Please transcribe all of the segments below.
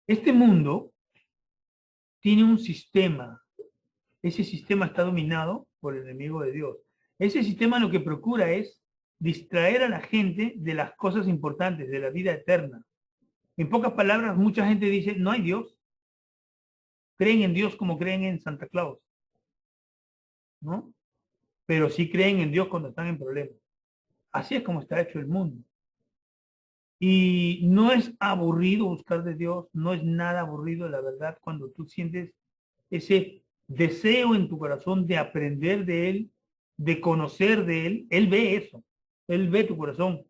Este mundo tiene un sistema. Ese sistema está dominado por el enemigo de Dios. Ese sistema lo que procura es distraer a la gente de las cosas importantes, de la vida eterna. En pocas palabras, mucha gente dice, no hay Dios. Creen en Dios como creen en Santa Claus, ¿no? Pero sí creen en Dios cuando están en problemas. Así es como está hecho el mundo. Y no es aburrido buscar de Dios, no es nada aburrido, la verdad, cuando tú sientes ese deseo en tu corazón de aprender de Él, de conocer de Él. Él ve eso, Él ve tu corazón.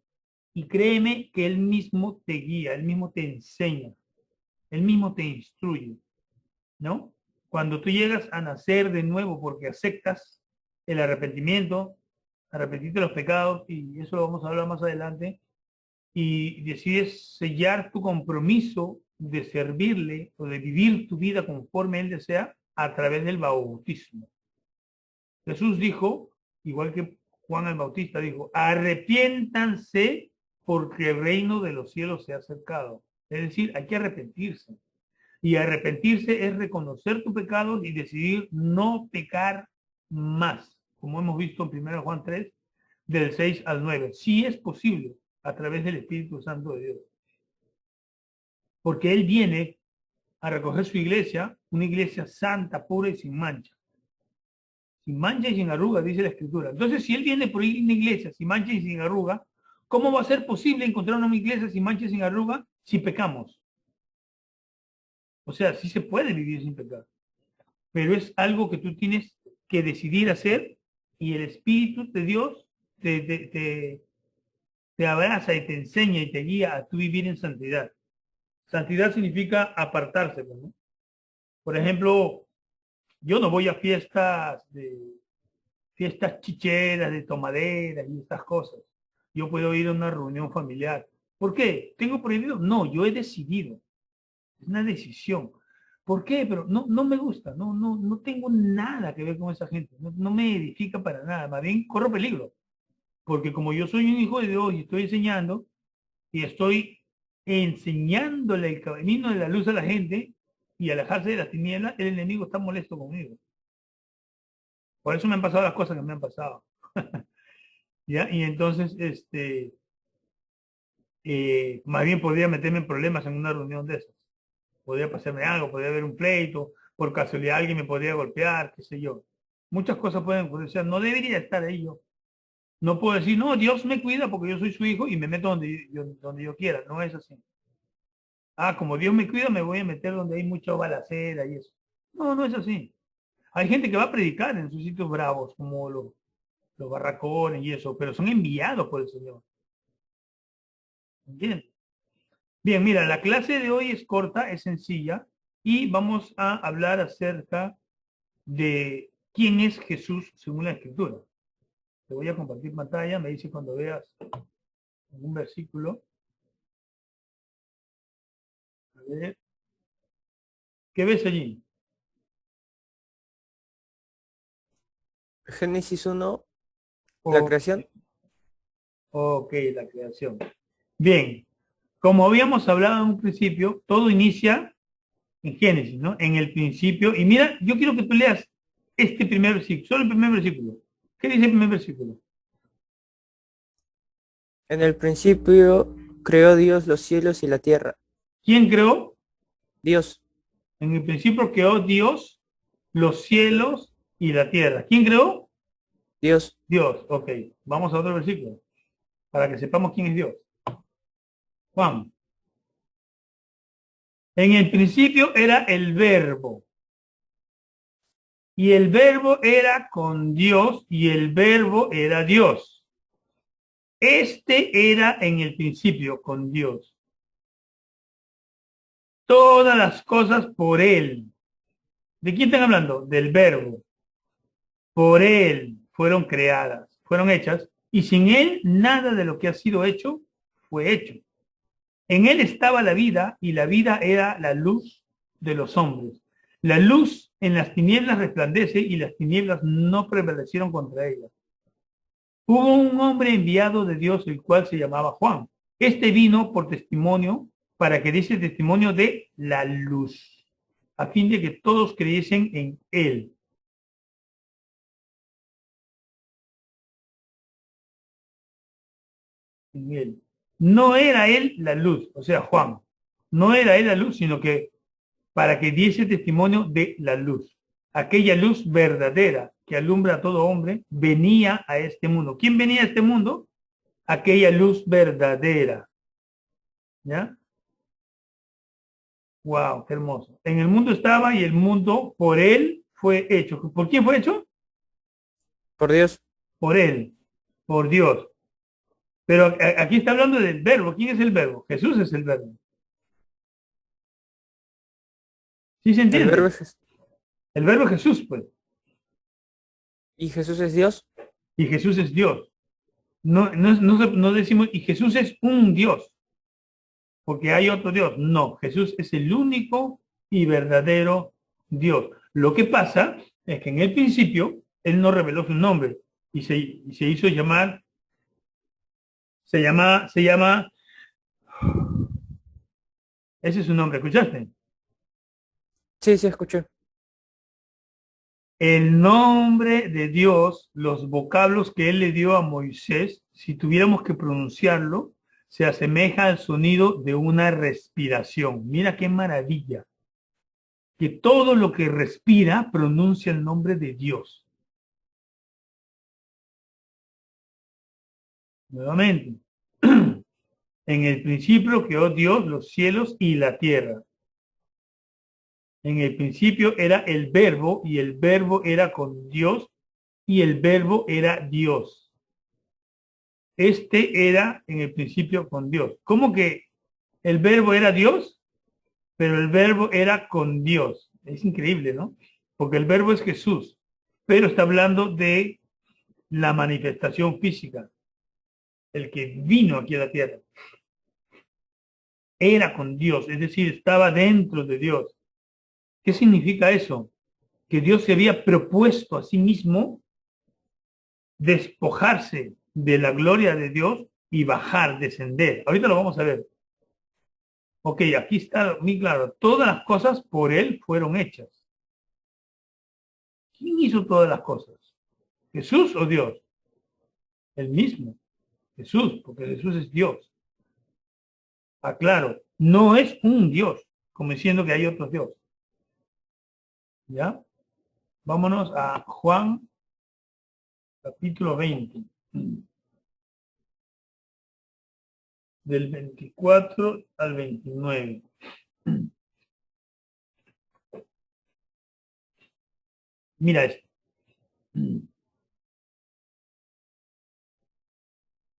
Y créeme que Él mismo te guía, Él mismo te enseña, Él mismo te instruye, ¿no? Cuando tú llegas a nacer de nuevo porque aceptas el arrepentimiento, arrepentirte de los pecados, y eso lo vamos a hablar más adelante, y decides sellar tu compromiso de servirle o de vivir tu vida conforme Él desea a través del bautismo. Jesús dijo, igual que Juan el Bautista dijo, arrepiéntanse porque el reino de los cielos se ha acercado. Es decir, hay que arrepentirse. Y arrepentirse es reconocer tu pecado y decidir no pecar más, como hemos visto en 1 Juan 3, del 6 al 9. Sí es posible a través del Espíritu Santo de Dios. Porque Él viene a recoger su iglesia, una iglesia santa, pura y sin mancha. Sin mancha y sin arruga, dice la Escritura. Entonces, si Él viene por una iglesia sin mancha y sin arruga, ¿cómo va a ser posible encontrar una iglesia sin mancha y sin arruga si pecamos? O sea, sí se puede vivir sin pecar, pero es algo que tú tienes que decidir hacer y el Espíritu de Dios te abraza y te enseña y te guía a tú vivir en santidad. Santidad significa apartarse, ¿no? Por ejemplo, yo no voy a fiestas chicheras, de tomaderas y estas cosas. Yo puedo ir a una reunión familiar. ¿Por qué? ¿Tengo prohibido? No, yo he decidido. Es una decisión. ¿Por qué? Pero no me gusta. No tengo nada que ver con esa gente. No me edifica para nada. Más bien corro peligro. Porque como yo soy un hijo de Dios y estoy enseñando, y estoy enseñándole el camino de la luz a la gente y alejarse de las tinieblas, el enemigo está molesto conmigo. Por eso me han pasado las cosas que me han pasado. ¿Ya? Y entonces, más bien podría meterme en problemas en una reunión de esas. Podría pasarme algo, podría haber un pleito, por casualidad alguien me podría golpear, qué sé yo. Muchas cosas pueden ocurrir. O sea, no debería estar ahí yo. No puedo decir, no, Dios me cuida porque yo soy su hijo y me meto donde yo quiera. No es así. Ah, como Dios me cuida, me voy a meter donde hay mucha balacera y eso. No es así. Hay gente que va a predicar en sus sitios bravos, como los barracones y eso, pero son enviados por el Señor. ¿Entiendes? Bien, mira, la clase de hoy es corta, es sencilla, y vamos a hablar acerca de quién es Jesús según la Escritura. Te voy a compartir pantalla, me dice cuando veas un versículo. A ver, ¿qué ves allí? Génesis 1, la Ok, creación. ok, la creación. Bien, como habíamos hablado en un principio, todo inicia en Génesis, ¿no? En el principio. Y mira, yo quiero que tú leas este primer versículo, solo el primer versículo. ¿Qué dice el primer versículo? En el principio creó Dios los cielos y la tierra. ¿Quién creó? Dios, En el principio creó Dios los cielos y la tierra. ¿Quién creó? Dios, Dios. Ok, vamos a otro versículo para que sepamos quién es Dios. Juan. En el principio era el verbo. Y el verbo era con Dios y el verbo era Dios. Este era en el principio con Dios. Todas las cosas por Él. ¿De quién están hablando? Del verbo. Por Él fueron creadas, fueron hechas, y sin Él nada de lo que ha sido hecho fue hecho. En Él estaba la vida, y la vida era la luz de los hombres. La luz en las tinieblas resplandece, y las tinieblas no prevalecieron contra ella. Hubo un hombre enviado de Dios, el cual se llamaba Juan. Este vino por testimonio para que diese testimonio de la luz, a fin de que todos creyesen en él. En él. No era él la luz, o sea, Juan. No era él la luz, sino que para que diese testimonio de la luz. Aquella luz verdadera que alumbra a todo hombre venía a este mundo. ¿Quién venía a este mundo? Aquella luz verdadera. ¿Ya? Wow, qué hermoso. En el mundo estaba y el mundo por él fue hecho. ¿Por quién fue hecho? Por Dios. Por él, por Dios. Pero aquí está hablando del verbo. ¿Quién es el verbo? Jesús es el verbo. ¿Sí se El verbo entiende? es Jesús. El verbo es Jesús, pues. ¿Y Jesús es Dios? Y Jesús es Dios. No decimos, y Jesús es un Dios, porque hay otro Dios. No, Jesús es el único y verdadero Dios. Lo que pasa es que en el principio Él no reveló su nombre y se hizo llamar, se llama, ese es su nombre, ¿escuchaste? Sí, sí, escuché. El nombre de Dios, los vocablos que Él le dio a Moisés, si tuviéramos que pronunciarlo, se asemeja al sonido de una respiración. Mira qué maravilla. Que todo lo que respira pronuncia el nombre de Dios. Nuevamente. En el principio creó Dios los cielos y la tierra. En el principio era el verbo y el verbo era con Dios y el verbo era Dios. Este era en el principio con Dios. ¿Cómo que el verbo era Dios? Pero el verbo era con Dios. Es increíble, ¿no? Porque el verbo es Jesús, pero está hablando de la manifestación física, el que vino aquí a la tierra. Era con Dios, es decir, estaba dentro de Dios. ¿Qué significa eso? Que Dios se había propuesto a sí mismo despojarse de la gloria de Dios y bajar, descender. Ahorita lo vamos a ver. Ok, aquí está muy claro. Todas las cosas por Él fueron hechas. ¿Quién hizo todas las cosas? ¿Jesús o Dios? El mismo. Jesús, porque Jesús es Dios. Aclaro, no es un Dios, como diciendo que hay otro Dios. ¿Ya? Vámonos a Juan capítulo 20, del 24 al 29. Mira esto.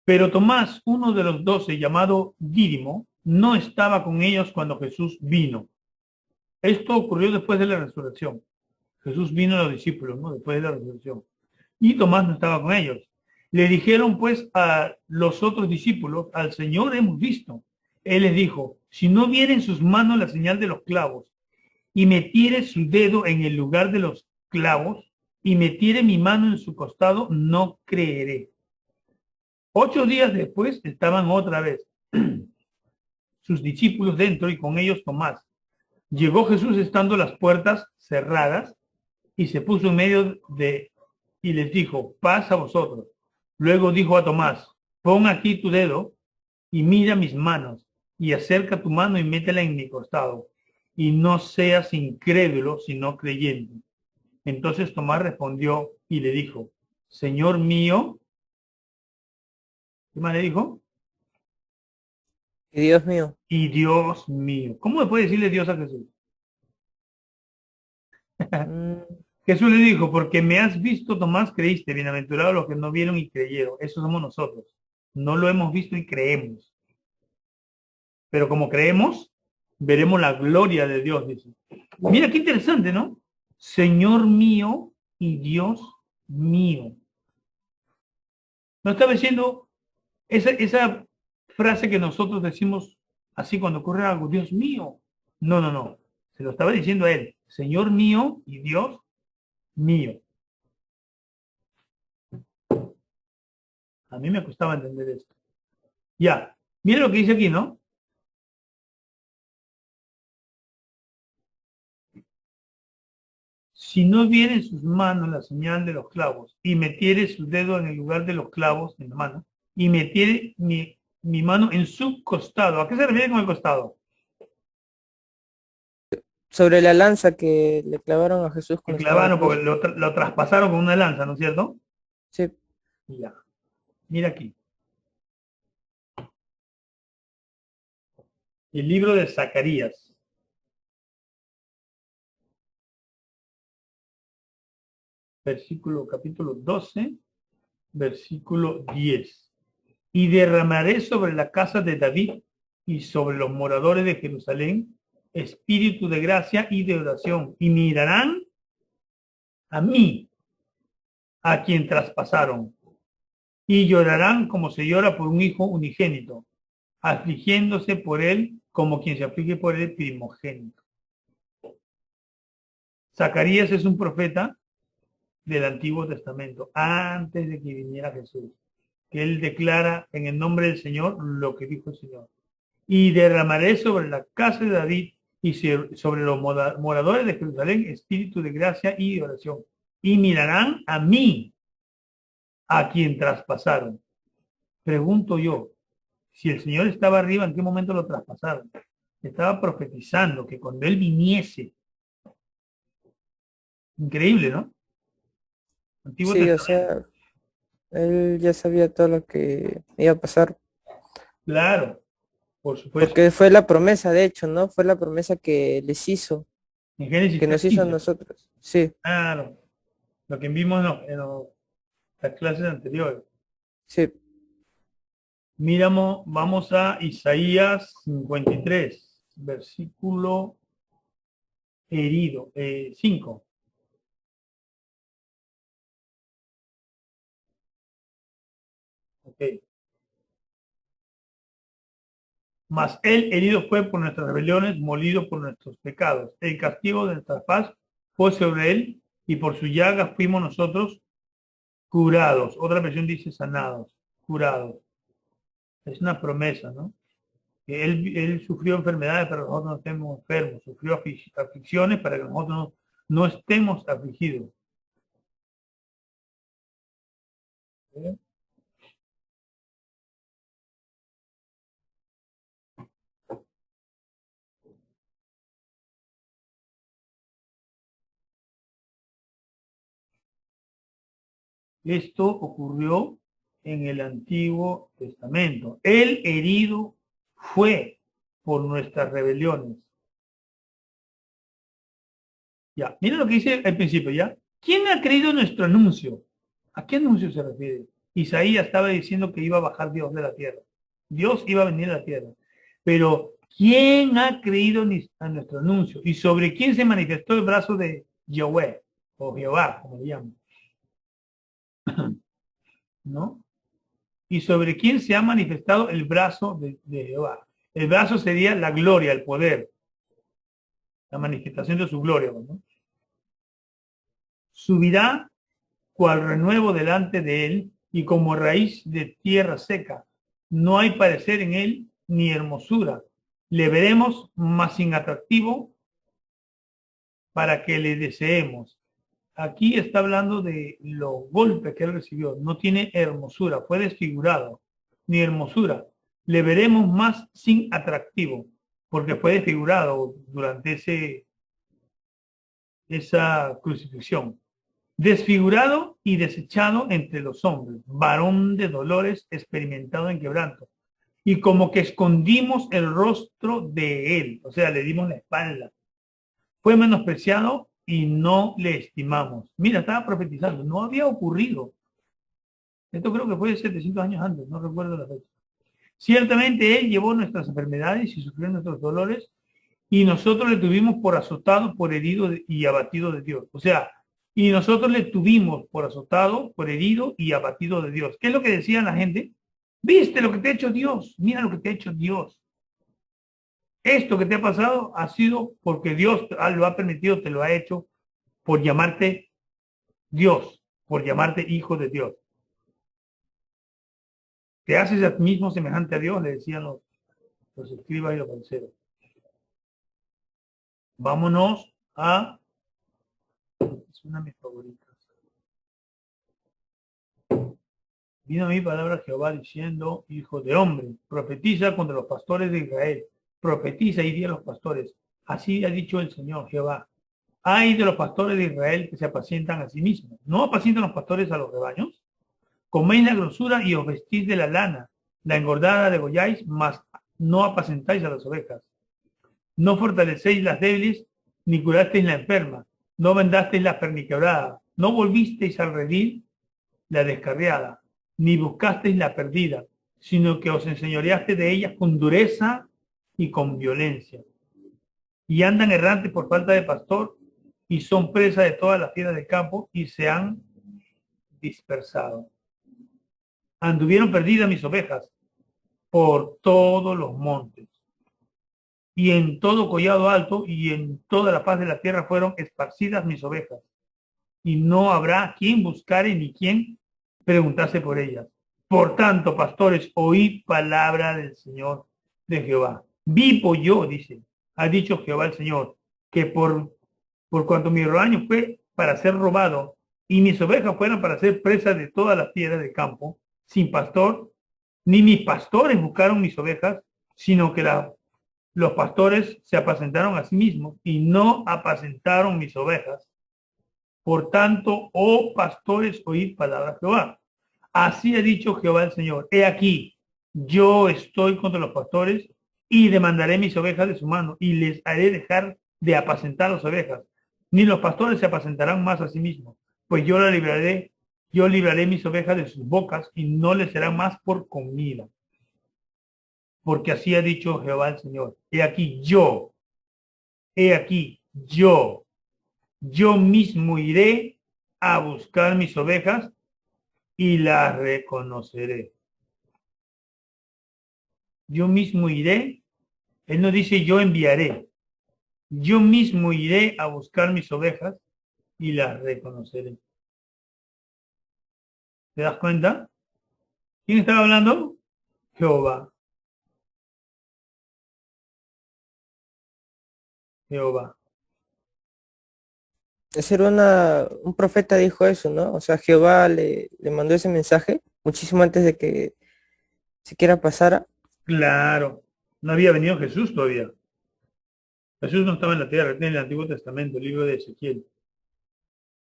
Pero Tomás, uno de los 12, llamado Dídimo, no estaba con ellos cuando Jesús vino. Esto ocurrió después de la resurrección. Jesús vino a los discípulos, ¿no? Después de la resurrección. Y Tomás no estaba con ellos. Le dijeron pues a los otros discípulos, al Señor hemos visto. Él les dijo, si no viere en sus manos la señal de los clavos, y metiere su dedo en el lugar de los clavos, y metiere mi mano en su costado, no creeré. 8 días después estaban otra vez sus discípulos dentro y con ellos Tomás. Llegó Jesús estando las puertas cerradas y se puso en medio de y les dijo, paz a vosotros. Luego dijo a Tomás, pon aquí tu dedo y mira mis manos y acerca tu mano y métela en mi costado y no seas incrédulo sino creyente. Entonces Tomás respondió y le dijo, Señor mío, ¿qué más le dijo? Y Dios mío. Y Dios mío. ¿Cómo le puede decirle Dios a Jesús? Mm, Jesús le dijo, porque me has visto, Tomás, creíste. Bienaventurados los que no vieron y creyeron. Eso somos nosotros. No lo hemos visto y creemos. Pero como creemos, veremos la gloria de Dios, dice. Mira qué interesante, ¿no? Señor mío y Dios mío. No estaba diciendo esa frase que nosotros decimos así cuando ocurre algo, Dios mío. No, no, no. Se lo estaba diciendo a él, Señor mío y Dios mío. A mí me costaba entender esto. Ya, mira lo que dice aquí, ¿no? si no viere en sus manos la señal de los clavos, y metiere su dedo en el lugar de los clavos en la mano, y metiere mi mano en su costado. ¿A qué se refiere con el costado? Sobre la lanza que le clavaron a Jesús Que cuando estaba en la clavaron, cruz. porque lo traspasaron con una lanza, ¿no es cierto? Sí, Ya. Mira aquí. El libro de Zacarías. Capítulo 12, versículo 10. Y derramaré sobre la casa de David y sobre los moradores de Jerusalén espíritu de gracia y de oración, y mirarán a mí, a quien traspasaron, y llorarán como se llora por un hijo unigénito, afligiéndose por él como quien se aflige por el primogénito. Zacarías es un profeta del Antiguo Testamento, antes de que viniera Jesús, que él declara en el nombre del Señor lo que dijo el Señor. Y derramaré sobre la casa de David y sobre los moradores de Jerusalén espíritu de gracia y de oración. Y mirarán a mí, a quien traspasaron. Pregunto yo, si el Señor estaba arriba, ¿en qué momento lo traspasaron? Estaba profetizando que cuando Él viniese, increíble, ¿no? Antiguo sí, o Testamento. sea, él ya sabía todo lo que iba a pasar. Claro, por supuesto. Porque fue la promesa, de hecho, ¿no? Fue la promesa que les hizo, En Génesis que nos hizo a 3:15. nosotros. Sí, Claro, lo que vimos en las clases anteriores. sí. Miramos, vamos a Isaías 53, versículo herido, 5. Okay. Mas él herido fue por nuestras rebeliones, molido por nuestros pecados. El castigo de nuestra paz fue sobre él, y por su llaga fuimos nosotros curados. Otra versión dice sanados, curados. Es una promesa, ¿no? Que él sufrió enfermedades para que nosotros no estemos enfermos, sufrió aflicciones para que nosotros no estemos afligidos. ¿Sí? Esto ocurrió en el Antiguo Testamento. El herido fue por nuestras rebeliones. Ya, mira lo que dice al principio, ¿ya? ¿Quién ha creído nuestro anuncio? ¿A qué anuncio se refiere? Isaías estaba diciendo que iba a bajar Dios de la tierra. Dios iba a venir a la tierra. Pero, ¿quién ha creído a nuestro anuncio? ¿Y sobre quién se manifestó el brazo de Yahweh? O Jehová, como le llaman. ¿No? ¿Y sobre quién se ha manifestado el brazo de Jehová? El brazo sería la gloria, el poder, la manifestación de su gloria, ¿no? Subirá cual renuevo delante de él y como raíz de tierra seca. No hay parecer en él ni hermosura. Le veremos más sin atractivo para que le deseemos. Aquí está hablando de los golpes que él recibió. No tiene hermosura, fue desfigurado, ni hermosura. Le veremos más sin atractivo, porque fue desfigurado durante esa crucifixión. Desfigurado y desechado entre los hombres, varón de dolores, experimentado en quebranto. Y como que escondimos el rostro de él, o sea, le dimos la espalda. Fue menospreciado y no le estimamos. Mira, estaba profetizando, no había ocurrido. Esto creo que fue de 700 años antes, no recuerdo la fecha. Ciertamente él llevó nuestras enfermedades y sufrió nuestros dolores, y nosotros le tuvimos por azotado, por herido y abatido de Dios. O sea, y nosotros le tuvimos por azotado, por herido y abatido de Dios. ¿Qué es lo que decía la gente? ¿Viste lo que te ha hecho Dios? Mira lo que te ha hecho Dios. Esto que te ha pasado ha sido porque Dios lo ha permitido, te lo ha hecho por llamarte Dios, por llamarte hijo de Dios. Te haces a ti mismo semejante a Dios, le decían los escribas y los fariseos. Vámonos a Es una de mis favoritas. Vino a mí palabra de Jehová diciendo, hijo de hombre, profetiza contra los pastores de Israel. Profetiza y di a los pastores. Así ha dicho el Señor Jehová. Hay de los pastores de Israel que se apacientan a sí mismos. ¿No apacientan los pastores a los rebaños? Coméis la grosura y os vestís de la lana. La engordada degolláis, mas no apacentáis a las ovejas. No fortalecéis las débiles, ni curasteis la enferma. No vendasteis la perniquebrada. No volvisteis al redil la descarriada, ni buscasteis la perdida, sino que os enseñoreaste de ellas con dureza y con violencia. Y andan errantes por falta de pastor, y son presa de todas las fieras del campo, y se han dispersado. Anduvieron perdidas mis ovejas por todos los montes, y en todo collado alto, y en toda la faz de la tierra fueron esparcidas mis ovejas, y no habrá quien buscare ni quien preguntase por ellas. Por tanto, pastores, oíd palabra del Señor de Jehová. Vivo yo, dice, ha dicho Jehová el Señor, que por cuanto mi rebaño fue para ser robado y mis ovejas fueron para ser presas de todas las fieras del campo, sin pastor, ni mis pastores buscaron mis ovejas, sino que los pastores se apacentaron a sí mismos y no apacentaron mis ovejas. Por tanto, oh pastores, oíd palabra de Jehová. Así ha dicho Jehová el Señor. He aquí, yo estoy contra los pastores y demandaré mis ovejas de su mano y les haré dejar de apacentar las ovejas. Ni los pastores se apacentarán más a sí mismos, pues yo libraré mis ovejas de sus bocas y no les serán más por comida. Porque así ha dicho Jehová el Señor. He aquí, yo mismo iré a buscar mis ovejas y las reconoceré. Yo mismo iré, él no dice yo enviaré, yo mismo iré a buscar mis ovejas y las reconoceré. ¿Te das cuenta? ¿Quién estaba hablando? Jehová. Jehová. Ser un profeta dijo eso, ¿no? O sea, Jehová le mandó ese mensaje muchísimo antes de que siquiera pasara. Claro. No había venido Jesús todavía. Jesús no estaba en la tierra, en el Antiguo Testamento, el libro de Ezequiel.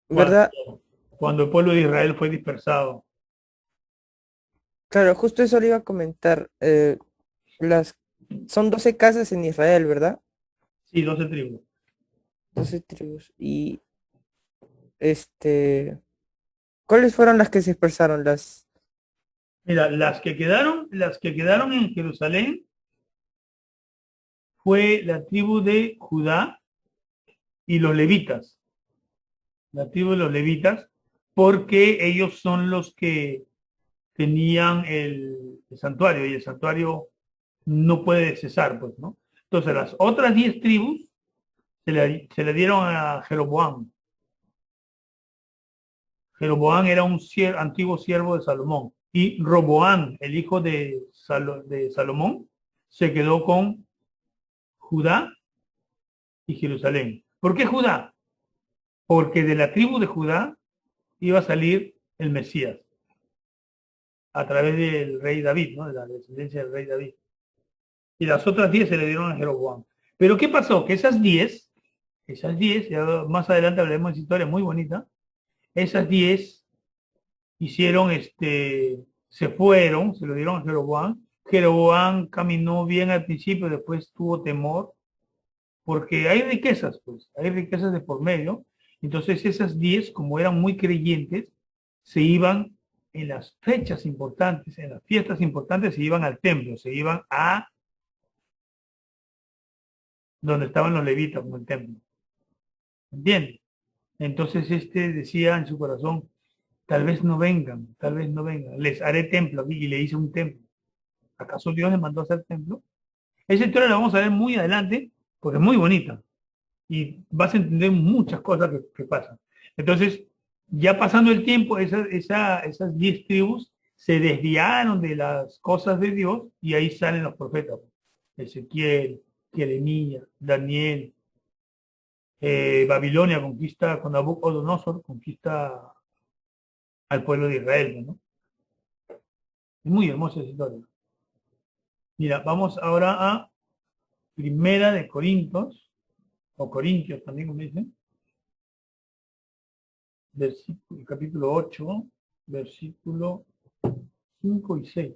Cuando, ¿Verdad? cuando el pueblo de Israel fue dispersado. Claro, justo eso le iba a comentar. Las son 12 casas en Israel, ¿verdad? Sí, 12 tribus. 12 tribus. Y ¿cuáles fueron las que se dispersaron? Las Mira, las que quedaron en Jerusalén fue la tribu de Judá y los levitas. La tribu de los levitas, porque ellos son los que tenían el santuario y el santuario no puede cesar, pues, ¿no? Entonces, las otras 10 tribus se le dieron a Jeroboam. Jeroboam era un antiguo siervo de Salomón. Y Roboam, el hijo de Salomón, se quedó con Judá y Jerusalén. ¿Por qué Judá? Porque de la tribu de Judá iba a salir el Mesías a través del rey David, ¿no? De la descendencia del rey David. Y las otras 10 se le dieron a Jeroboam. Pero ¿qué pasó? Que esas 10, ya más adelante hablaremos de esa historia muy bonita, esas 10 hicieron, se fueron, se lo dieron a Jeroboam. Jeroboam caminó bien al principio, después tuvo temor, porque hay riquezas, pues, hay riquezas de por medio. Entonces esas 10, como eran muy creyentes, se iban en las fechas importantes, en las fiestas importantes, se iban al templo, se iban a donde estaban los levitas, como el templo. ¿Entiendes? Entonces decía en su corazón, tal vez no vengan, les haré templo aquí y le hice un templo. ¿Acaso Dios le mandó a hacer templo? Esa historia la vamos a ver muy adelante porque es muy bonita y vas a entender muchas cosas que pasan. Entonces, ya pasando el tiempo, esas 10 tribus se desviaron de las cosas de Dios y ahí salen los profetas. Ezequiel, Jeremías, Daniel, Babilonia conquista, con Nabucodonosor conquista al pueblo de Israel, ¿no? Es muy hermosa esa historia. Mira, vamos ahora a Primera de Corintios, o Corintios también, como dicen, capítulo 8, versículo 5 y 6.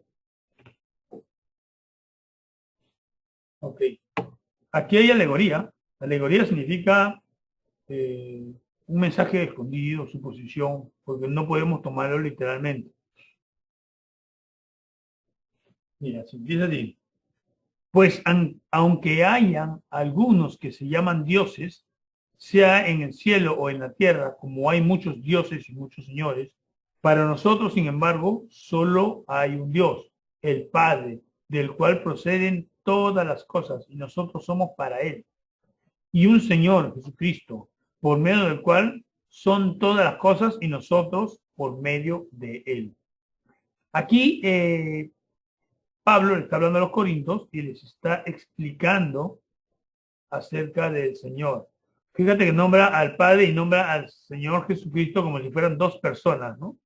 Ok. Aquí hay alegoría. Alegoría significa un mensaje escondido, suposición, porque no podemos tomarlo literalmente. Mira, se empieza así. Pues aunque hayan algunos que se llaman dioses, sea en el cielo o en la tierra, como hay muchos dioses y muchos señores, para nosotros, sin embargo, solo hay un Dios, el Padre, del cual proceden todas las cosas, y nosotros somos para Él. Y un Señor, Jesucristo, por medio del cual son todas las cosas y nosotros por medio de Él. Aquí Pablo le está hablando a los corintios y les está explicando acerca del Señor. Fíjate que nombra al Padre y nombra al Señor Jesucristo como si fueran dos personas, ¿no?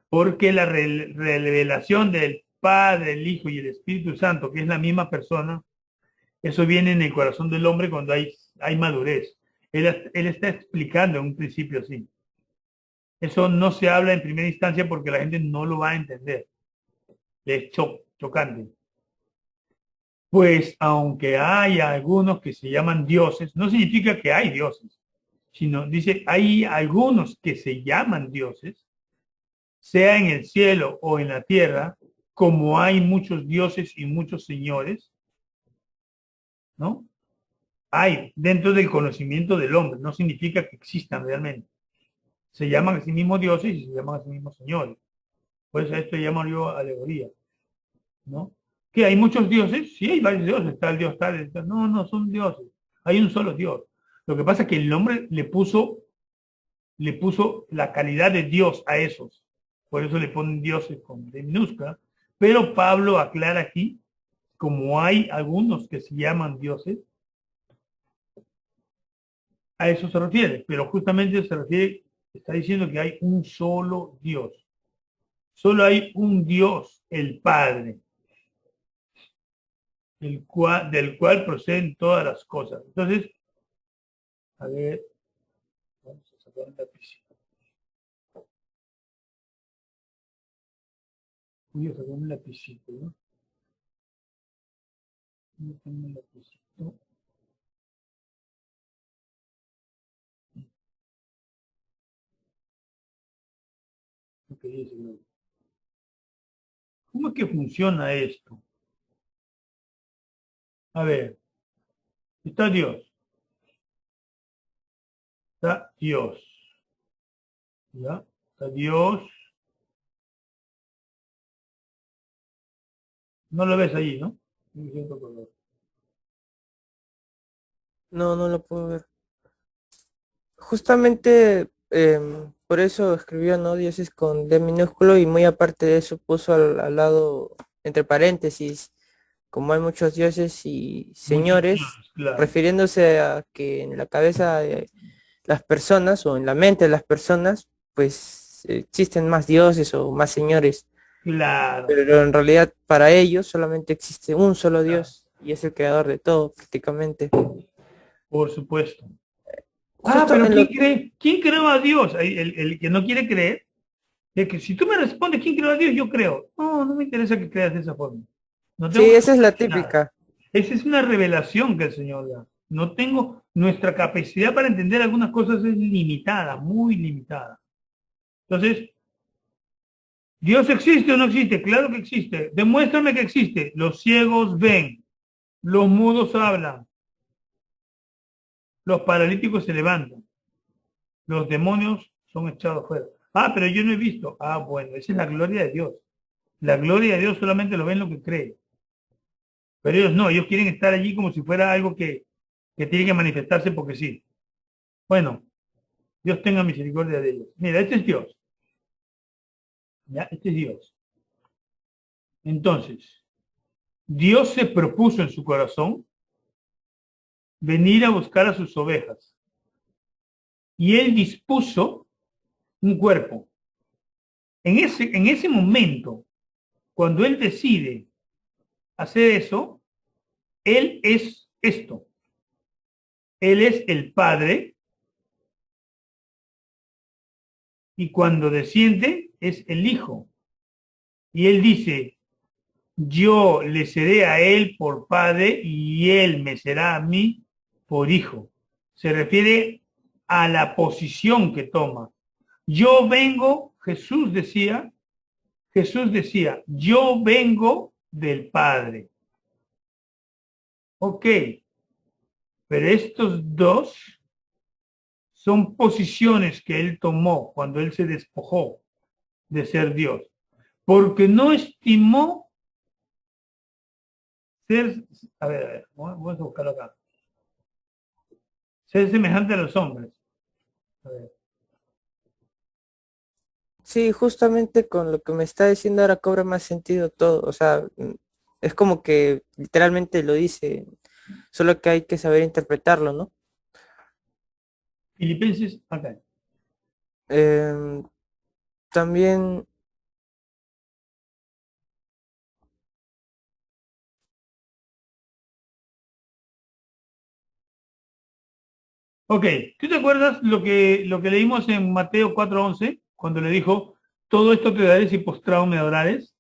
Porque la revelación del Padre, el Hijo y el Espíritu Santo, que es la misma persona, eso viene en el corazón del hombre cuando hay madurez. Él está explicando en un principio así. Eso no se habla en primera instancia porque la gente no lo va a entender. Es chocante. Pues aunque haya algunos que se llaman dioses, no significa que hay dioses, sino dice, hay algunos que se llaman dioses, sea en el cielo o en la tierra, como hay muchos dioses y muchos señores, ¿no? Hay dentro del conocimiento del hombre, no significa que existan realmente. Se llaman a sí mismos dioses y se llaman a sí mismos señores. Por eso esto llamo yo alegoría, ¿no? Que hay muchos dioses, sí hay varios dioses, está el dios tal, no, son dioses, hay un solo Dios. Lo que pasa es que el hombre le puso la calidad de Dios a esos, por eso le ponen dioses con D minúscula, pero Pablo aclara aquí, como hay algunos que se llaman dioses, a eso se refiere, pero justamente se refiere, está diciendo que hay un solo Dios, solo hay un Dios, el Padre, del cual proceden todas las cosas. Entonces, a ver, vamos a sacar un lapicito. Voy a sacar un lapicito, ¿no? Voy a poner un lapicito. Okay, ¿cómo es que funciona esto? A ver, está Dios. Está Dios. ¿Ya? Está Dios. No lo ves allí, ¿no? No, no lo puedo ver. Justamente por eso escribió, ¿no? Dioses con D minúsculo y muy aparte de eso puso al lado, entre paréntesis, como hay muchos dioses y Muchos señores, señores, claro. refiriéndose a que en la cabeza de las personas o en la mente de las personas, pues existen más dioses o más señores, Claro, pero en realidad para ellos solamente existe un solo claro, Dios y es el creador de todo prácticamente. por supuesto. Ah, Justo pero en ¿quién lo cree? ¿Quién creó a Dios? El que no quiere creer, es que si tú me respondes quién creó a Dios, yo creo. No, no me interesa que creas de esa forma. No tengo sí, que esa es la nada. típica. Esa es una revelación que el Señor da. No tengo, nuestra capacidad para entender algunas cosas es limitada, muy limitada. Entonces, ¿Dios existe o no existe? Claro que existe. Demuéstrame que existe. Los ciegos ven, los mudos hablan, los paralíticos se levantan, los demonios son echados fuera. Ah, pero yo no he visto. Ah, bueno, esa es la gloria de Dios. La gloria de Dios solamente lo ven los que creen. Pero ellos no, ellos quieren estar allí como si fuera algo que tiene que manifestarse porque sí. Bueno, Dios tenga misericordia de ellos. Mira, este es Dios. ¿Ya? Este es Dios. Entonces, Dios se propuso en su corazón venir a buscar a sus ovejas. y Él dispuso un cuerpo. En ese momento, cuando Él decide hacer eso, Él es esto. Él es el Padre y cuando desciende es el Hijo. Y Él dice, yo le seré a Él por Padre y Él me será a mí por Hijo. Se refiere a la posición que toma. Yo vengo, Jesús decía, yo vengo del Padre. Ok, pero estos dos son posiciones que él tomó cuando él se despojó de ser Dios, porque no estimó ser, a ver, vamos a buscarlo acá, ser semejante a los hombres. A ver. Sí, justamente con lo que me está diciendo ahora cobra más sentido todo. O sea, es como que literalmente lo dice, solo que hay que saber interpretarlo, ¿no? Filipenses, acá. Em, también, Ok, ¿tú te acuerdas lo que leímos en Mateo 4:11, cuando le dijo, todo esto te daré si postrado me adorares?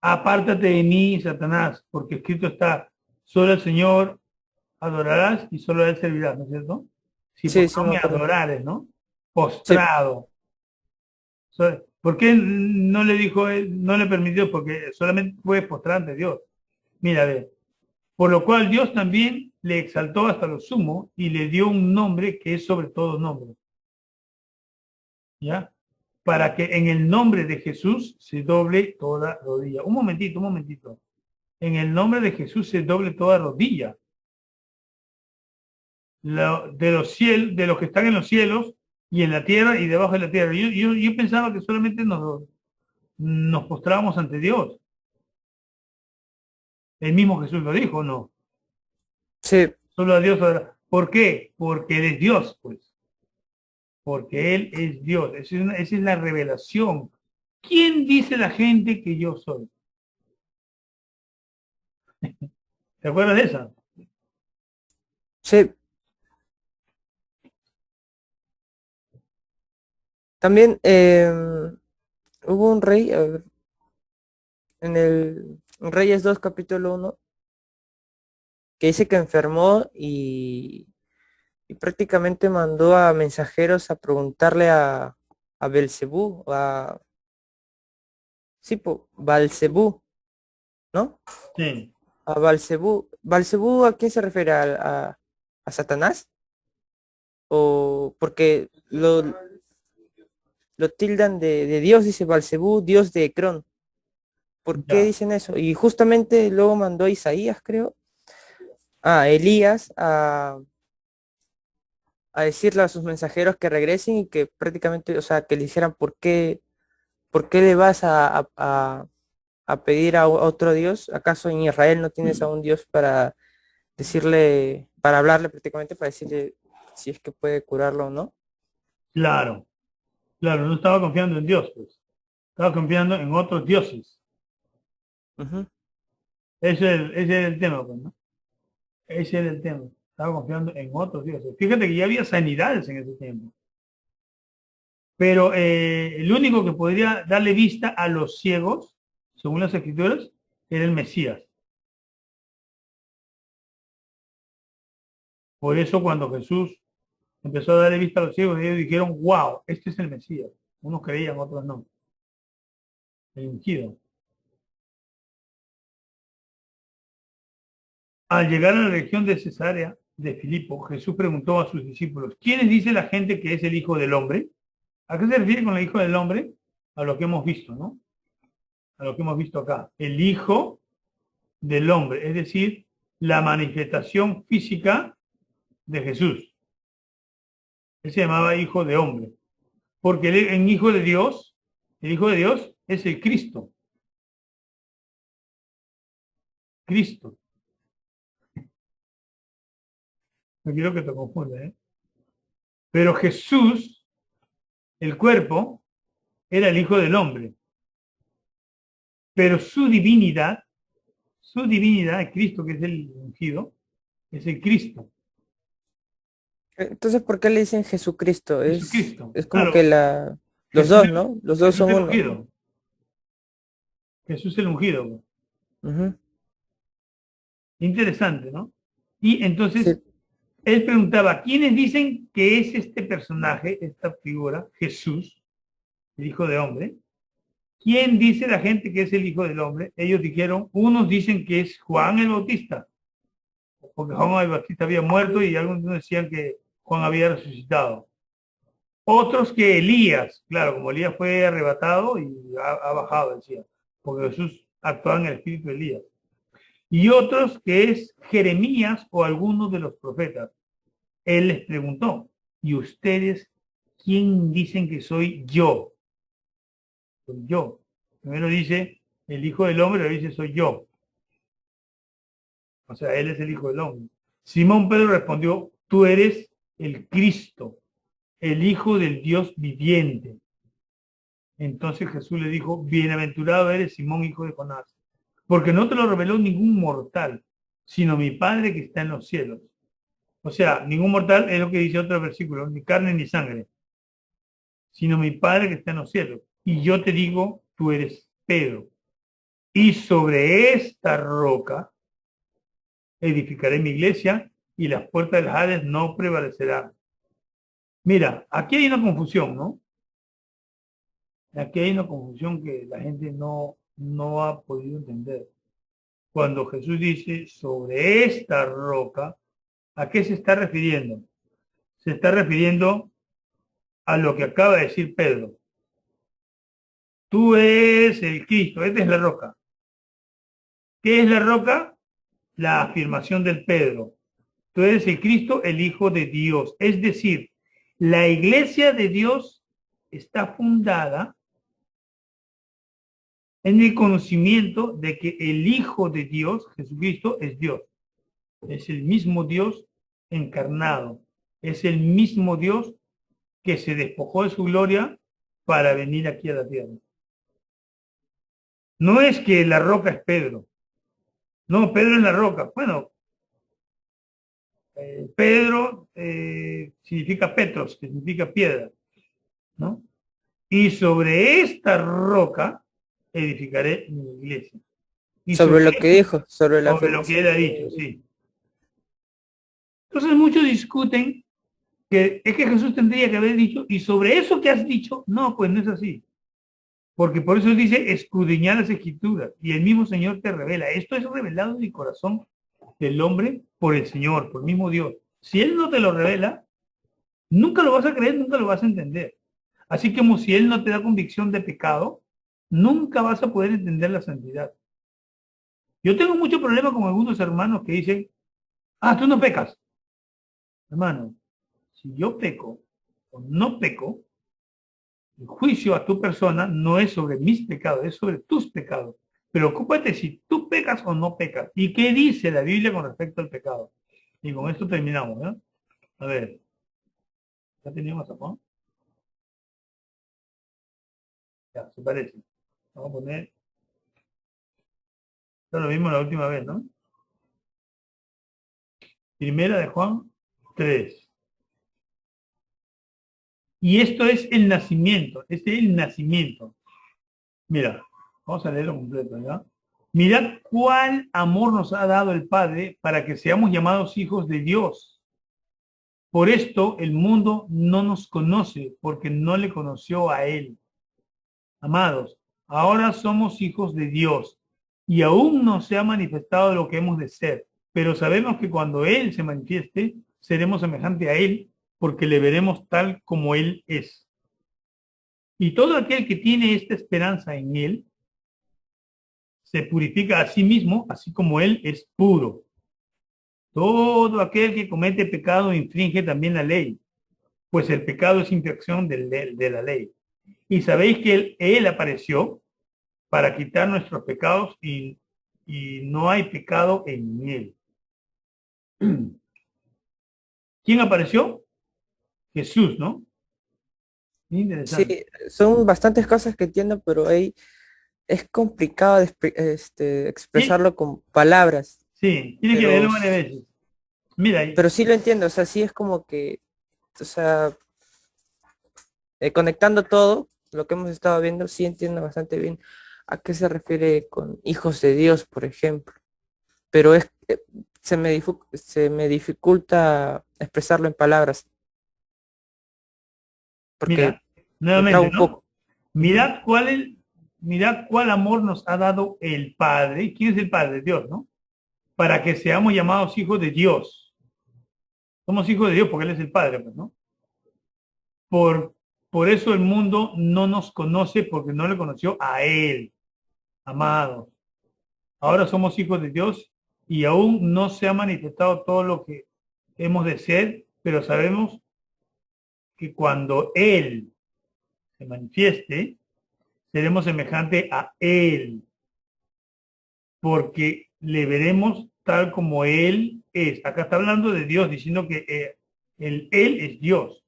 Apártate de mí, Satanás, porque escrito está, solo al Señor adorarás y solo a Él servirás, ¿no es cierto? Si sí, sí postrado me me acuerdo. adorares, ¿no? Sí, Postrado. ¿Por qué no le dijo él, no le permitió? Porque solamente fue postrar ante Dios. Mira, ve. Por lo cual Dios también le exaltó hasta lo sumo y le dio un nombre que es sobre todo nombre. ¿Ya? Para que en el nombre de Jesús se doble toda rodilla. Un momentito, un momentito. En el nombre de Jesús se doble toda rodilla. De los cielos, de los que están en los cielos y en la tierra y debajo de la tierra. Yo pensaba que solamente nos postrábamos ante Dios. El mismo Jesús lo dijo, ¿no? sí, Solo a Dios adora. ¿Por qué? Porque Él es Dios, pues. Porque Él es Dios. Esa es la revelación. ¿Quién dice la gente que yo soy? ¿Te acuerdas de esa? sí. También hubo un rey, a ver, en el Reyes 2 capítulo 1 que dice que enfermó y prácticamente mandó a mensajeros a preguntarle a Belcebú, sí, Balcebú, ¿no? Sí. A Balcebú. ¿Balcebú a quién se refiere? ¿A Satanás? ¿O porque lo tildan de Dios, dice Balcebú, Dios de Ecrón? ¿Por qué Ya. dicen eso? Y justamente luego mandó a Isaías, creo, a Elías, a decirle a sus mensajeros que regresen y que prácticamente, o sea, que le dijeran por qué le vas a pedir a otro Dios. ¿Acaso en Israel no tienes a un Dios para decirle, para hablarle prácticamente, para decirle si es que puede curarlo o no? Claro. Claro, no estaba confiando en Dios, pues. Estaba confiando en otros dioses. Ujú. Ese es el tema, pues, ¿no? Ese es el tema. Estaba confiando en otros dioses. Fíjate que ya había sanidades en ese tiempo. Pero el único que podría darle vista a los ciegos, según las escrituras, era el Mesías. Por eso cuando Jesús empezó a darle vista a los ciegos, ellos dijeron, wow, este es el Mesías. Unos creían, otros no. El ungido. Al llegar a la región de Cesarea de Filipo, Jesús preguntó a sus discípulos, ¿quiénes dice la gente que es el Hijo del Hombre? ¿A qué se refiere con el Hijo del Hombre? A lo que hemos visto, ¿no? A lo que hemos visto acá. El Hijo del Hombre, es decir, la manifestación física de Jesús. Él se llamaba Hijo de Hombre. Porque en Hijo de Dios, el Hijo de Dios es el Cristo. Cristo. No quiero que te confundas, ¿eh? Pero Jesús, el cuerpo, era el Hijo del Hombre. Pero su divinidad, Cristo, que es el ungido, es el Cristo. Entonces, ¿por qué le dicen Jesucristo? Jesucristo. Es como Claro, que los Jesús, dos, ¿no? Los dos Jesús son el uno. ungido. Jesús el ungido. Ujú. Interesante, ¿no? Y entonces Sí. él preguntaba, ¿quiénes dicen que es este personaje, esta figura, Jesús, el Hijo de Hombre? ¿Quién dice la gente que es el Hijo del Hombre? Ellos dijeron, unos dicen que es Juan el Bautista, porque Juan el Bautista había muerto y algunos decían que Juan había resucitado. Otros que Elías, claro, como Elías fue arrebatado y ha bajado, decía, porque Jesús actuaba en el espíritu de Elías. Y otros que es Jeremías o alguno de los profetas. Él les preguntó, ¿y ustedes quién dicen que soy yo? Soy yo. Primero dice el Hijo del Hombre, luego dice soy yo. O sea, él es el Hijo del Hombre. Simón Pedro respondió, tú eres el Cristo, el Hijo del Dios viviente. Entonces Jesús le dijo, bienaventurado eres Simón, hijo de Jonás, porque no te lo reveló ningún mortal, sino mi Padre que está en los cielos. O sea, ningún mortal es lo que dice otro versículo, ni carne ni sangre, sino mi Padre que está en los cielos. Y yo te digo, tú eres Pedro. Y sobre esta roca edificaré mi iglesia y las puertas del Hades no prevalecerán. Mira, aquí hay una confusión, ¿no? Aquí hay una confusión que la gente no ha podido entender. Cuando Jesús dice sobre esta roca, ¿a qué se está refiriendo? Se está refiriendo a lo que acaba de decir Pedro. Tú eres el Cristo, esta es la roca. ¿Qué es la roca? La afirmación del Pedro. Tú eres el Cristo, el Hijo de Dios. Es decir, la iglesia de Dios está fundada en el conocimiento de que el Hijo de Dios, Jesucristo, es Dios. Es el mismo Dios encarnado. Es el mismo Dios que se despojó de su gloria para venir aquí a la tierra. No es que la roca es Pedro. No, Pedro es la roca. Bueno, Pedro significa Petros, que significa piedra, ¿no? Y sobre esta roca edificaré mi iglesia. Y Sobre lo que dijo, sobre la sobre lo que afirmación él ha dicho, que... sí. Entonces muchos discuten que es que Jesús tendría que haber dicho, y sobre eso que has dicho, no, pues no es así. Porque por eso dice escudriñar las escrituras, y el mismo Señor te revela. Esto es revelado en el corazón del hombre por el Señor, por el mismo Dios. Si Él no te lo revela, nunca lo vas a creer, nunca lo vas a entender. Así como si Él no te da convicción de pecado, nunca vas a poder entender la santidad. Yo tengo mucho problema con algunos hermanos que dicen, tú no pecas. Hermano, si yo peco o no peco, el juicio a tu persona no es sobre mis pecados, es sobre tus pecados. Preocúpate si tú pecas o no pecas. ¿Y qué dice la Biblia con respecto al pecado? Y con esto terminamos, ¿no? A ver, ¿ya teníamos a Juan? Ya, se parece. Vamos a poner, esto lo vimos la última vez, ¿no? Primera de Juan 3. Y esto es el nacimiento, este es el nacimiento. Mira, vamos a leerlo completo, ¿ya? Mirad cuál amor nos ha dado el Padre para que seamos llamados hijos de Dios. Por esto el mundo no nos conoce, porque no le conoció a Él. Amados, ahora somos hijos de Dios, y aún no se ha manifestado lo que hemos de ser, pero sabemos que cuando Él se manifieste, seremos semejantes a Él, porque le veremos tal como Él es. Y todo aquel que tiene esta esperanza en Él, se purifica a sí mismo, así como Él es puro. Todo aquel que comete pecado infringe también la ley, pues el pecado es infracción de la ley. Y sabéis que él apareció para quitar nuestros pecados y no hay pecado en Él. ¿Quién apareció? Jesús, ¿no? Sí, Interesante. son bastantes cosas que entiendo, pero ahí es complicado de Sí, expresarlo con palabras, sí, tiene que pero, leerlo varias veces. Mira, pero sí lo entiendo, o sea, sí es como que, o sea, conectando todo lo que hemos estado viendo, sí entiendo bastante bien a qué se refiere con hijos de Dios, por ejemplo, pero se me dificulta expresarlo en palabras, mira, porque me trabo nuevamente, un ¿no? poco. Ujú. Mirad cuál amor nos ha dado el Padre. ¿Quién es el Padre? Dios, ¿no? Para que seamos llamados hijos de Dios. Somos hijos de Dios porque Él es el Padre, pues, ¿no? Por, por eso el mundo no nos conoce porque no le conoció a Él, amado. Ahora somos hijos de Dios y aún no se ha manifestado todo lo que hemos de ser, pero sabemos que cuando Él se manifieste, seremos semejantes a Él, porque le veremos tal como Él es. Acá está hablando de Dios, diciendo que Él es Dios.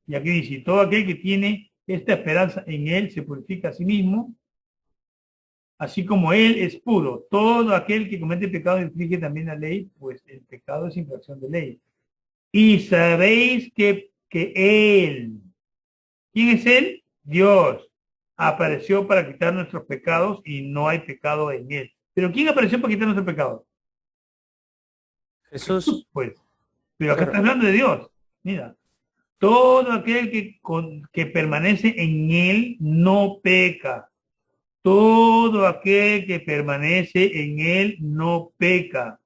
Y aquí dice, todo aquel que tiene esta esperanza en Él se purifica a sí mismo, así como Él es puro. Todo aquel que comete pecado infringe también la ley, pues el pecado es infracción de ley. Y sabéis que Él, ¿quién es Él? Dios. Apareció para quitar nuestros pecados y no hay pecado en Él. ¿Pero quién apareció para quitar nuestros pecados? Jesús, Jesús, pues. Pero acá está claro. hablando de Dios. Mira, todo aquel que permanece en Él no peca. Todo aquel que permanece en Él no peca.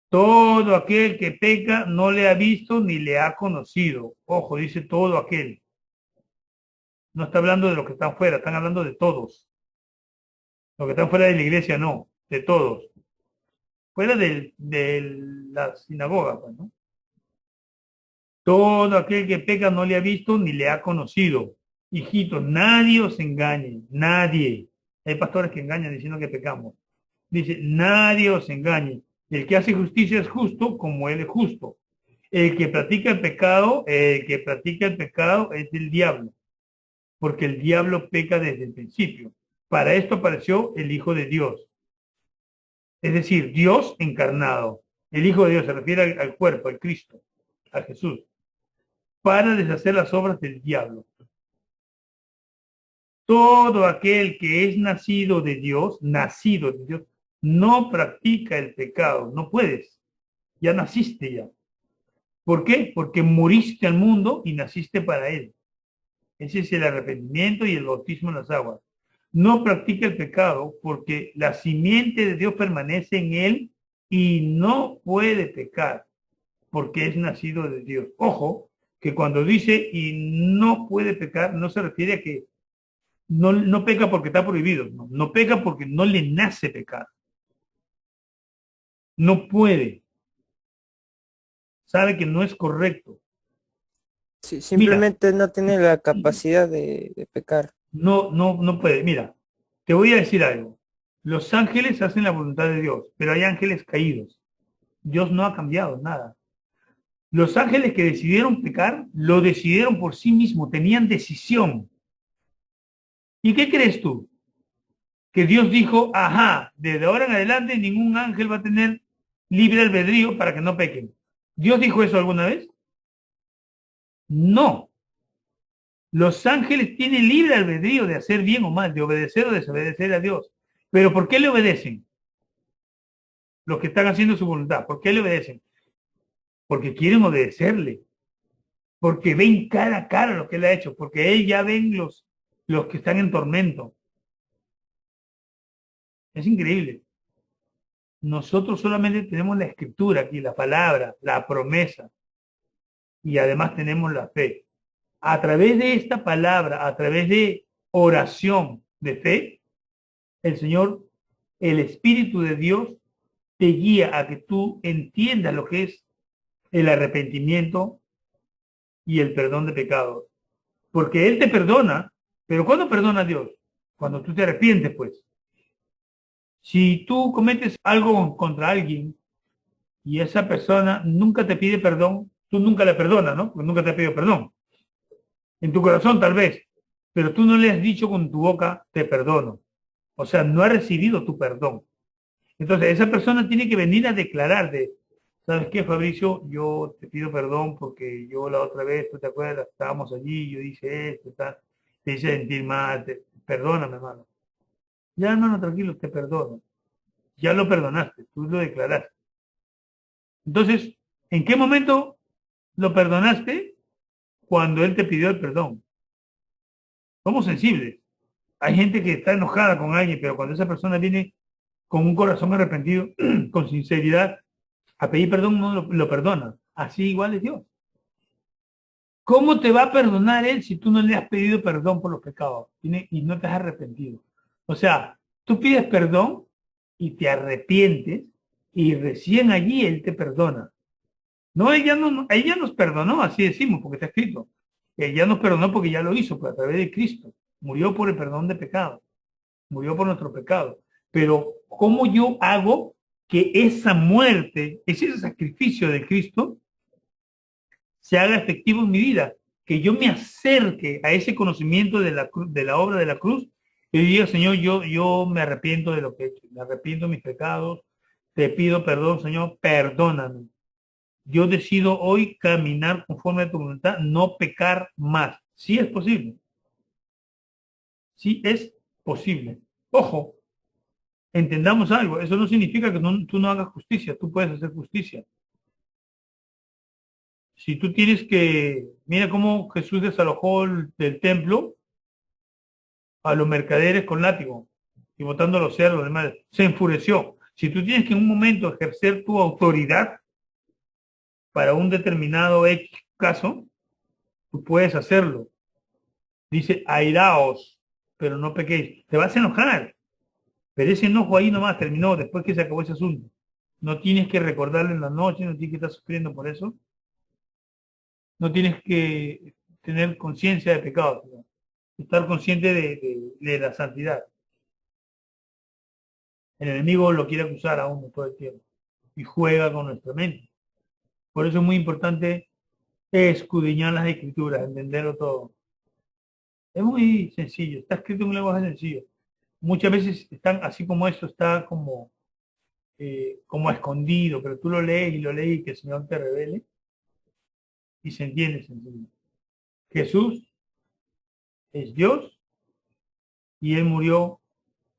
Todo aquel que peca no le ha visto ni le ha conocido. Ojo, dice todo aquel. No está hablando de los que están fuera, están hablando de todos. Los que están fuera de la iglesia no, de todos. Fuera de la sinagoga, pues, ¿no? Todo aquel que peca no le ha visto ni le ha conocido. Hijitos, nadie os engañe, nadie. Hay pastores que engañan diciendo que pecamos. Dice, nadie os engañe. El que hace justicia es justo como él es justo. El que practica el pecado es del diablo, porque el diablo peca desde el principio. Para esto apareció el Hijo de Dios, es decir, Dios encarnado. El Hijo de Dios se refiere al cuerpo, al Cristo, a Jesús, para deshacer las obras del diablo. Todo aquel que es nacido de Dios, no practica el pecado. No puedes. Ya naciste ya. ¿Por qué? Porque moriste al mundo y naciste para él. Ese es el arrepentimiento y el bautismo en las aguas. No practica el pecado porque la simiente de Dios permanece en él y no puede pecar porque es nacido de Dios. Ojo, que cuando dice y no puede pecar, no se refiere a que no peca porque está prohibido, no peca porque no le nace pecar, no puede, sabe que no es correcto. Sí, Mira, simplemente no tiene la capacidad de pecar. no puede. Mira, te voy a decir algo. Los ángeles hacen la voluntad de Dios, pero hay ángeles caídos. Dios no ha cambiado nada. Los ángeles que decidieron pecar, lo decidieron por sí mismos, tenían decisión. ¿Y qué crees tú? Que Dios dijo, ajá, desde ahora en adelante ningún ángel va a tener libre albedrío para que no pequen. ¿Dios dijo eso alguna vez? No. Los ángeles tienen libre albedrío de hacer bien o mal, de obedecer o desobedecer a Dios. Pero ¿por qué le obedecen? Los que están haciendo su voluntad. ¿Por qué le obedecen? Porque quieren obedecerle. Porque ven cara a cara lo que él ha hecho. Porque él ya ven los que están en tormento. Es increíble. Nosotros solamente tenemos la escritura aquí, la palabra, la promesa. Y además tenemos la fe. A través de esta palabra, a través de oración de fe, el Señor, el Espíritu de Dios, te guía a que tú entiendas lo que es el arrepentimiento y el perdón de pecados. Porque Él te perdona, pero ¿cuándo perdona a Dios? Cuando tú te arrepientes, pues. Si tú cometes algo contra alguien y esa persona nunca te pide perdón, tú nunca le perdonas, ¿no? Porque nunca te ha pedido perdón. En tu corazón tal vez, pero tú no le has dicho con tu boca, te perdono. O sea, no ha recibido tu perdón. Entonces, esa persona tiene que venir a declarar de, ¿sabes qué, Fabricio? Yo te pido perdón porque yo la otra vez, ¿tú te acuerdas? Estábamos allí, yo hice esto, tal, te hice sentir mal, perdóname, hermano. Ya, hermano, tranquilo, te perdono. Ya lo perdonaste, tú lo declaraste. Entonces, ¿en qué momento lo perdonaste? Cuando él te pidió el perdón. Somos sensibles. Hay gente que está enojada con alguien, pero cuando esa persona viene con un corazón arrepentido, con sinceridad, a pedir perdón, uno lo perdona. Así igual es Dios. ¿Cómo te va a perdonar Él si tú no le has pedido perdón por los pecados y no te has arrepentido? O sea, tú pides perdón y te arrepientes y recién allí Él te perdona. No, ella nos perdonó, así decimos, porque está escrito. Ella nos perdonó porque ya lo hizo, pues a través de Cristo. Murió por el perdón de pecados. Murió por nuestro pecado. Pero, ¿cómo yo hago que esa muerte, ese sacrificio de Cristo, se haga efectivo en mi vida? Que yo me acerque a ese conocimiento de la obra de la cruz y diga, Señor, yo me arrepiento de lo que he hecho, me arrepiento de mis pecados, te pido perdón, Señor, perdóname. Yo decido hoy caminar conforme a tu voluntad, no pecar más. Sí es posible. Sí es posible. Ojo, entendamos algo, eso no significa que tú no hagas justicia, tú puedes hacer justicia. Si tú tienes que, mira cómo Jesús desalojó del templo a los mercaderes con látigo y botando a los cerdos, demás, se enfureció. Si tú tienes que en un momento ejercer tu autoridad para un determinado X caso, tú puedes hacerlo. Dice, airaos, pero no pequéis. Te vas a enojar, pero ese enojo ahí nomás terminó después que se acabó ese asunto. No tienes que recordarlo en la noche, no tienes que estar sufriendo por eso. No tienes que tener conciencia de pecado, sino estar consciente de la santidad. El enemigo lo quiere acusar a uno todo el tiempo y juega con nuestra mente. Por eso es muy importante escudriñar las escrituras, entenderlo todo. Es muy sencillo, está escrito en un lenguaje sencillo. Muchas veces están, así como eso, está como escondido, pero tú lo lees y lo lees y que el Señor te revele y se entiende sencillo. Jesús es Dios y Él murió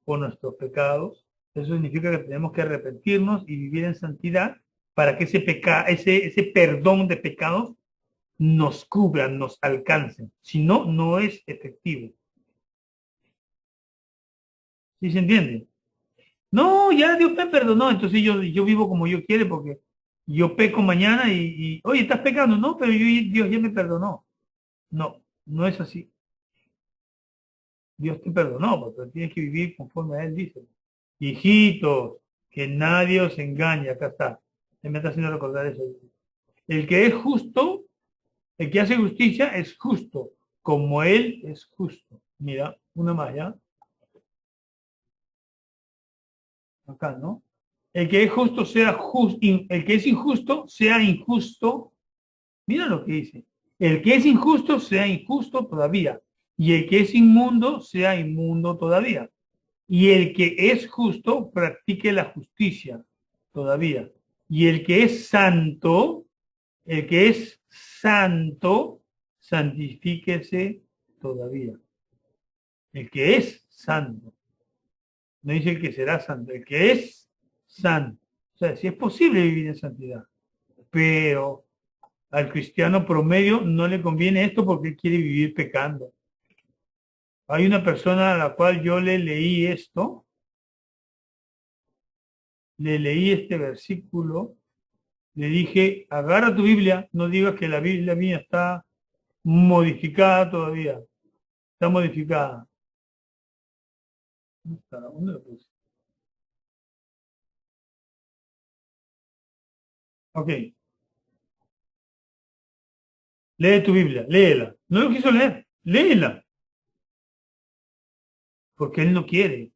por nuestros pecados. Eso significa que tenemos que arrepentirnos y vivir en santidad para que ese perdón de pecados nos cubra, nos alcance. Si no, no es efectivo. ¿Sí se entiende? No, ya Dios me perdonó, entonces yo vivo como yo quiere porque yo peco mañana oye, estás pecando, no, pero Dios ya me perdonó. No, no es así. Dios te perdonó, pero tienes que vivir conforme a Él dice. Hijitos, que nadie os engañe, acá está. Se me está haciendo recordar eso. El que es justo, el que hace justicia es justo, como Él es justo. Mira, una más ya. Acá, ¿no? El que es justo sea justo, el que es injusto sea injusto. Mira lo que dice. El que es injusto sea injusto todavía. Y el que es inmundo sea inmundo todavía. Y el que es justo practique la justicia todavía. Y el que es santo, santifíquese todavía. El que es santo. No dice el que será santo, el que es santo. O sea, sí es posible vivir en santidad. Pero al cristiano promedio no le conviene esto porque él quiere vivir pecando. Hay una persona a la cual yo le leí esto, le leí este versículo, le dije, agarra tu Biblia, no digas que la Biblia mía está modificada todavía, está modificada. ¿Dónde está? ¿Dónde lo puse? Ok, lee tu Biblia, léela. No lo quiso leer, léela, porque él no quiere.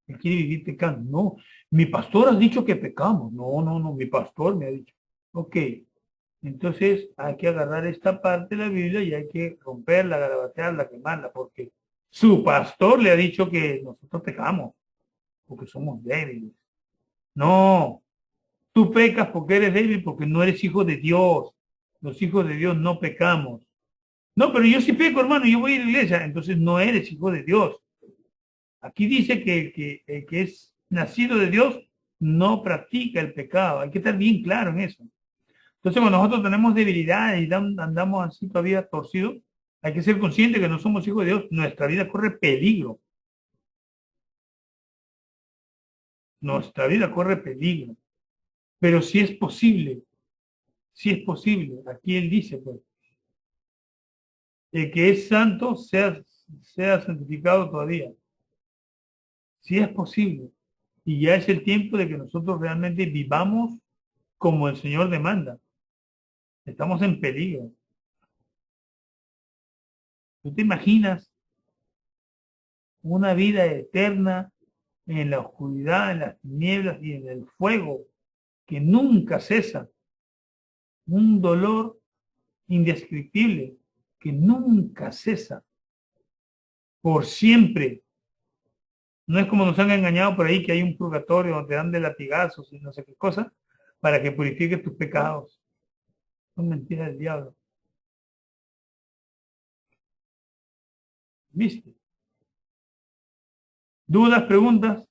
Él quiere vivir pecando. No, mi pastor ha dicho que pecamos. No, mi pastor me ha dicho. Ok, Entonces hay que agarrar esta parte de la Biblia y hay que romperla, garabatearla, quemarla, porque su pastor le ha dicho que nosotros pecamos, porque somos débiles. No, tú pecas porque eres débil, porque no eres hijo de Dios. Los hijos de Dios no pecamos. No, pero yo sí peco, hermano, yo voy a ir a la iglesia. Entonces no eres hijo de Dios. Aquí dice que el que es nacido de Dios no practica el pecado. Hay que estar bien claro en eso. Entonces, cuando nosotros tenemos debilidades y andamos así todavía torcidos, hay que ser conscientes que no somos hijos de Dios. Nuestra vida corre peligro. Nuestra vida corre peligro. Pero si es posible, si es posible. Aquí él dice, pues, el que es santo sea santificado todavía. Si es posible. Y ya es el tiempo de que nosotros realmente vivamos como el Señor demanda. Estamos en peligro. ¿Tú te imaginas una vida eterna en la oscuridad, en las tinieblas y en el fuego que nunca cesa? Un dolor indescriptible que nunca cesa, por siempre. No es como nos han engañado por ahí que hay un purgatorio donde te dan de latigazos y no sé qué cosa para que purifiques tus pecados. Son mentiras del diablo. ¿Viste? ¿Dudas, preguntas?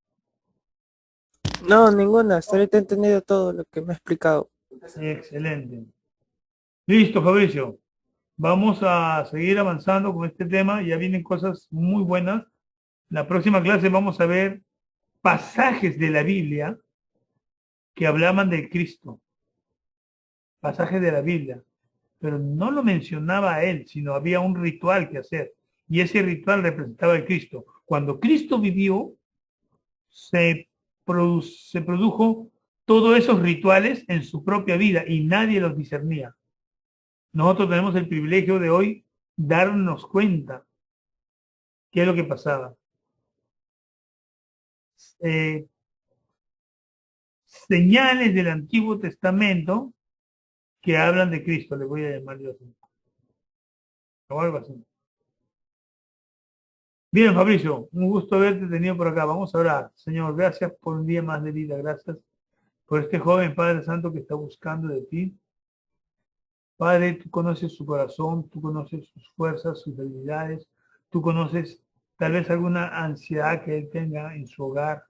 No, ninguna. Hasta ahorita he entendido todo lo que me ha explicado. Excelente. Listo, Fabricio. Vamos a seguir avanzando con este tema. Ya vienen cosas muy buenas. La próxima clase vamos a ver pasajes de la Biblia que hablaban de Cristo. Pasajes de la Biblia. Pero no lo mencionaba a él, sino había un ritual que hacer. Y ese ritual representaba a Cristo. Cuando Cristo vivió, se produjo todos esos rituales en su propia vida y nadie los discernía. Nosotros tenemos el privilegio de hoy darnos cuenta qué es lo que pasaba. Eh, Señales del Antiguo Testamento que hablan de Cristo, le voy a llamar yo así, o algo así. Bien, Fabricio, un gusto haberte tenido por acá. Vamos a orar. Señor, gracias por un día más de vida. Gracias por este joven Padre Santo que está buscando de ti. Padre, tú conoces su corazón, tú conoces sus fuerzas, sus debilidades, tú conoces tal vez alguna ansiedad que él tenga en su hogar,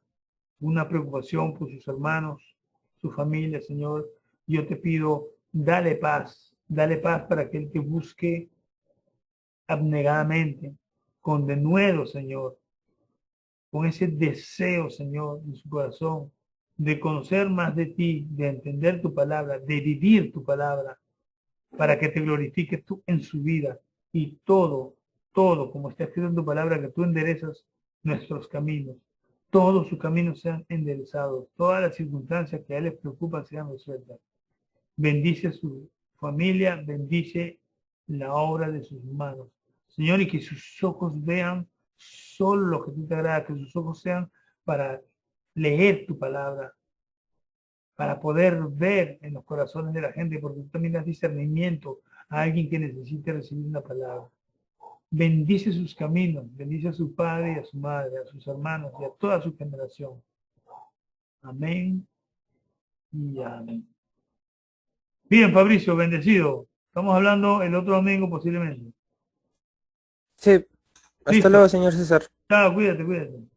una preocupación por sus hermanos, su familia, Señor. Yo te pido, dale paz para que él te busque abnegadamente, con denuedo, Señor, con ese deseo, Señor, en su corazón, de conocer más de ti, de entender tu palabra, de vivir tu palabra, para que te glorifiques tú en su vida y todo, como está escrito en tu palabra, que tú enderezas nuestros caminos, todos sus caminos sean enderezados, todas las circunstancias que a él les preocupan sean resueltas. Bendice a su familia, bendice la obra de sus manos. Señor, y que sus ojos vean solo lo que tú te agrada, que sus ojos sean para leer tu palabra, para poder ver en los corazones de la gente, porque tú también das discernimiento a alguien que necesite recibir una palabra. Bendice sus caminos, bendice a su padre y a su madre, a sus hermanos y a toda su generación. Amén y amén. Bien, Fabricio, bendecido. Estamos hablando el otro domingo posiblemente. Sí. Hasta Listo. luego, señor César. Chao, cuídate, cuídate.